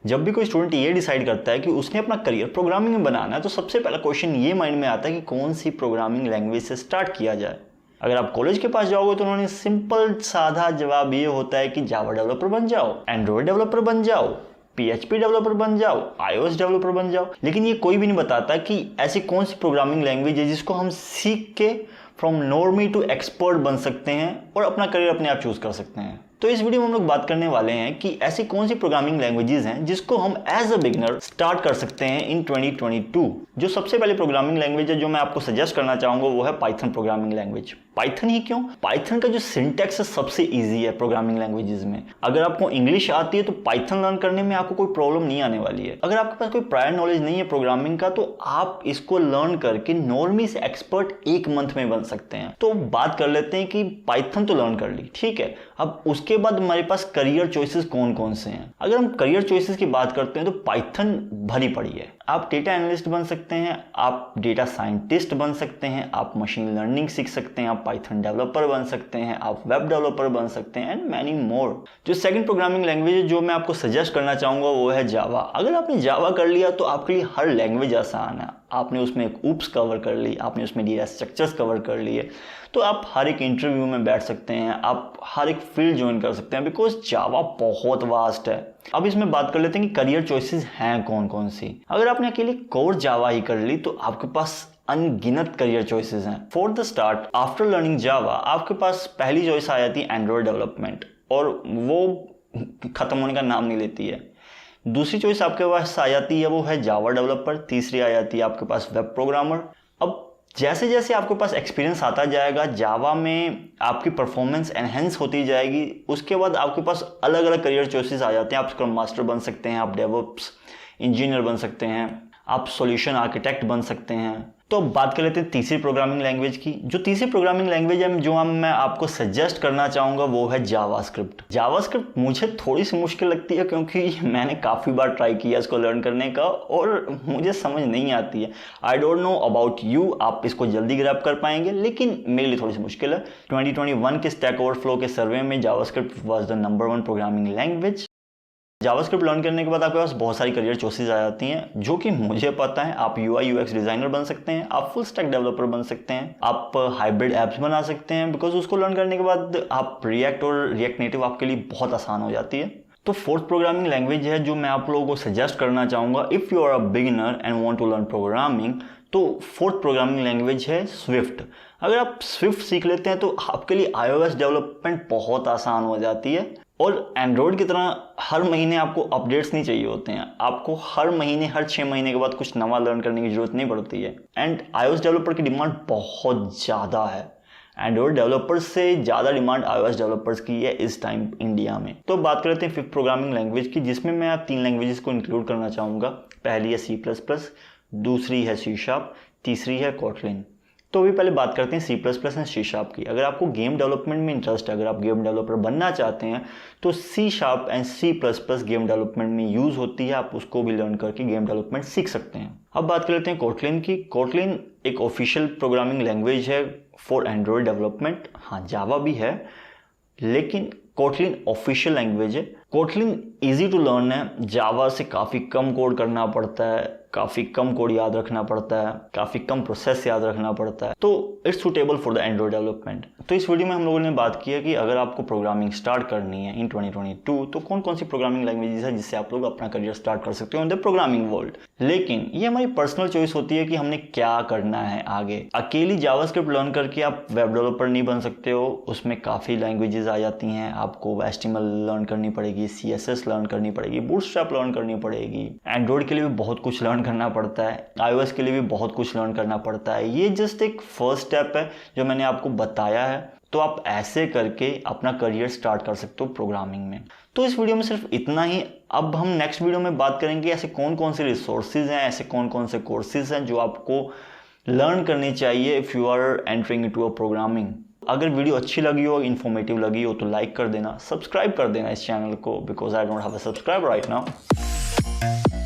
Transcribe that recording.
जब भी कोई स्टूडेंट ये डिसाइड करता है कि उसने अपना करियर प्रोग्रामिंग में बनाना है तो सबसे पहला क्वेश्चन ये माइंड में आता है कि कौन सी प्रोग्रामिंग लैंग्वेज से स्टार्ट किया जाए। अगर आप कॉलेज के पास जाओगे तो उन्होंने सिंपल साधा जवाब ये होता है कि जावा डेवलपर बन जाओ, एंड्रॉयड डेवलपर बन जाओ, PHP डेवलपर बन जाओ, iOS डेवलपर बन जाओ। लेकिन ये कोई भी नहीं बताता कि ऐसी कौन सी प्रोग्रामिंग लैंग्वेज है जिसको हम सीख के फ्रॉम नॉर्मी टू एक्सपर्ट बन सकते हैं और अपना करियर अपने आप चूज कर सकते हैं। तो इस वीडियो में हम लोग बात करने वाले हैं कि ऐसी कौन सी प्रोग्रामिंग लैंग्वेजेस हैं जिसको हम एज अ बिगिनर स्टार्ट कर सकते हैं इन 2022। जो सबसे पहले प्रोग्रामिंग लैंग्वेज है जो मैं आपको सजेस्ट करना चाहूंगा वो है पाइथन प्रोग्रामिंग लैंग्वेज। पाइथन ही क्यों? पाइथन का जो सिंटैक्स है सबसे इजी है प्रोग्रामिंग लैंग्वेजेस में। अगर आपको इंग्लिश आती है तो पाइथन लर्न करने में आपको कोई प्रॉब्लम नहीं आने वाली है। अगर आपके पास कोई प्रायर नॉलेज नहीं है प्रोग्रामिंग का तो आप इसको लर्न करके नॉर्मी से एक्सपर्ट 1 मंथ में बन सकते हैं। तो बात कर लेते हैं कि पाइथन तो लर्न कर ली, ठीक है, अब उसके बाद हमारे पास करियर चॉइसेस कौन कौन से हैं। अगर हम करियर चॉइसेस की बात करते हैं तो पाइथन भरी पड़ी है। आप डेटा एनालिस्ट बन सकते हैं, आप डेटा साइंटिस्ट बन सकते हैं, आप मशीन लर्निंग सीख सकते हैं, आप पाइथन डेवलपर बन सकते हैं, आप वेब डेवलपर बन सकते हैं एंड मैनी मोर। जो सेकंड प्रोग्रामिंग लैंग्वेज जो मैं आपको सजेस्ट करना चाहूंगा वो है जावा। अगर आपने जावा कर लिया तो आपके लिए हर लैंग्वेज आसान है। आपने उसमें एक ऊप्स कवर कर ली, आपने उसमें डेटा स्ट्रक्चर्स कवर कर लिए, तो आप हर एक इंटरव्यू में बैठ सकते हैं, आप हर एक फील्ड ज्वाइन कर सकते हैं बिकॉज जावा बहुत वास्ट है। अब इसमें बात कर लेते हैं कि करियर चॉइसेस हैं कौन कौन सी। अगर आपने अकेले कोर जावा ही कर ली तो आपके पास अनगिनत करियर चॉइसेस हैं। For the start after learning Java आपके पास पहली चॉइस आ जाती है एंड्रॉयड डेवलपमेंट और वो खत्म होने का नाम नहीं लेती है। दूसरी चॉइस आपके पास आ जाती है वो है जावा डेवलपर। तीसरी आ जाती है आपके पास वेब प्रोग्रामर। अब जैसे जैसे आपके पास एक्सपीरियंस आता जाएगा जावा में आपकी परफॉर्मेंस एनहेंस होती जाएगी। उसके बाद आपके पास अलग अलग करियर चॉइसेस आ जाते हैं। आप स्क्रम मास्टर बन सकते हैं, आप डेवऑप्स इंजीनियर बन सकते हैं, आप सॉल्यूशन आर्किटेक्ट बन सकते हैं। तो अब बात कर लेते हैं तीसरी प्रोग्रामिंग लैंग्वेज की। जो तीसरी प्रोग्रामिंग लैंग्वेज है जो मैं आपको सजेस्ट करना चाहूँगा वो है जावास्क्रिप्ट। जावास्क्रिप्ट मुझे थोड़ी सी मुश्किल लगती है क्योंकि मैंने काफ़ी बार ट्राई किया इसको लर्न करने का और मुझे समझ नहीं आती है। I don't know about you, आप इसको जल्दी ग्रैब कर पाएंगे लेकिन मेरे लिए थोड़ी सी मुश्किल है। 2021 के स्टैक ओवरफ्लो के सर्वे में JavaScript was the number 1 programming language. JavaScript learn करने के बाद आपके पास बहुत सारी करियर चॉइसेस आ जाती हैं जो कि मुझे पता है। आप UI UX डिजाइनर बन सकते हैं, आप फुल स्टैक डेवलपर बन सकते हैं, आप हाइब्रिड एप्स बना सकते हैं बिकॉज उसको लर्न करने के बाद आप रिएक्ट और रिएक्ट नेटिव आपके लिए बहुत आसान हो जाती है। तो फोर्थ प्रोग्रामिंग लैंग्वेज है जो मैं आप लोगों को सजेस्ट करना चाहूँगा if you are a beginner and want to learn programming. तो फोर्थ प्रोग्रामिंग लैंग्वेज है स्विफ्ट। अगर आप स्विफ्ट सीख लेते हैं तो आपके लिए iOS डेवलपमेंट बहुत आसान हो जाती है और एंड्रॉयड की तरह हर महीने आपको अपडेट्स नहीं चाहिए होते हैं। आपको हर महीने हर 6 महीने के बाद कुछ नवा लर्न करने की जरूरत नहीं पड़ती है। एंड iOS डेवलपर की डिमांड बहुत ज़्यादा है। एंड्रॉयड डेवलपर्स से ज़्यादा डिमांड iOS डेवलपर्स की है इस टाइम इंडिया में। तो बात करते हैं फिफ्थ प्रोग्रामिंग लैंग्वेज की जिसमें मैं 3 लैंग्वेजेस को इंक्लूड करना चाहूँगा। पहली है C++, दूसरी है C#, तीसरी है Kotlin। तो अभी पहले बात करते हैं C++ एंड C# की। अगर आपको गेम डेवलपमेंट में इंटरेस्ट है, अगर आप गेम डेवलपर बनना चाहते हैं तो C# and C++ game development में यूज़ होती है। आप उसको भी लर्न करके गेम डेवलपमेंट सीख सकते हैं। अब बात कर लेते हैं Kotlin की। Kotlin एक ऑफिशियल प्रोग्रामिंग लैंग्वेज है फॉर एंड्रॉयड डेवलपमेंट। हाँ, जावा भी है लेकिन Kotlin ऑफिशियल लैंग्वेज है। Kotlin ईजी टू लर्न है। जावा से काफ़ी कम कोड करना पड़ता है, काफ़ी कम कोड याद रखना पड़ता है, काफ़ी कम प्रोसेस याद रखना पड़ता है। तो it's suitable for the Android development. तो इस वीडियो में हम लोगों ने बात की है कि अगर आपको प्रोग्रामिंग स्टार्ट करनी है इन 2022 तो कौन कौन सी प्रोग्रामिंग लैंग्वेजेस है जिससे आप लोग अपना करियर स्टार्ट कर सकते हो इन द प्रोग्रामिंग वर्ल्ड। लेकिन ये हमारी पर्सनल चॉइस होती है कि हमने क्या करना है आगे। अकेली जावास्क्रिप्ट लर्न करके आप वेब डेवलपर नहीं बन सकते हो। उसमें काफ़ी लैंग्वेजेस आ जाती हैं। आपको HTML लर्न करनी पड़ेगी, CSS लर्न करनी पड़ेगी, बूटस्ट्रैप लर्न करनी पड़ेगी। एंड्रॉयड के लिए भी बहुत कुछ लर्न करना पड़ता है, iOS के लिए भी बहुत कुछ लर्न करना पड़ता है। ये जस्ट एक फर्स्ट स्टेप है जो मैंने आपको बताया है। तो आप ऐसे करके अपना करियर स्टार्ट कर सकते हो प्रोग्रामिंग में। तो इस वीडियो में सिर्फ इतना ही। अब हम नेक्स्ट वीडियो में बात करेंगे ऐसे कौन कौन से रिसोर्सेज हैं, ऐसे कौन कौन से कोर्सेज हैं जो आपको लर्न करनी चाहिए if you are entering into a programming. अगर वीडियो अच्छी लगी हो, इन्फॉर्मेटिव लगी हो तो लाइक कर देना, सब्सक्राइब कर देना इस चैनल को because I don't have a subscribe right now.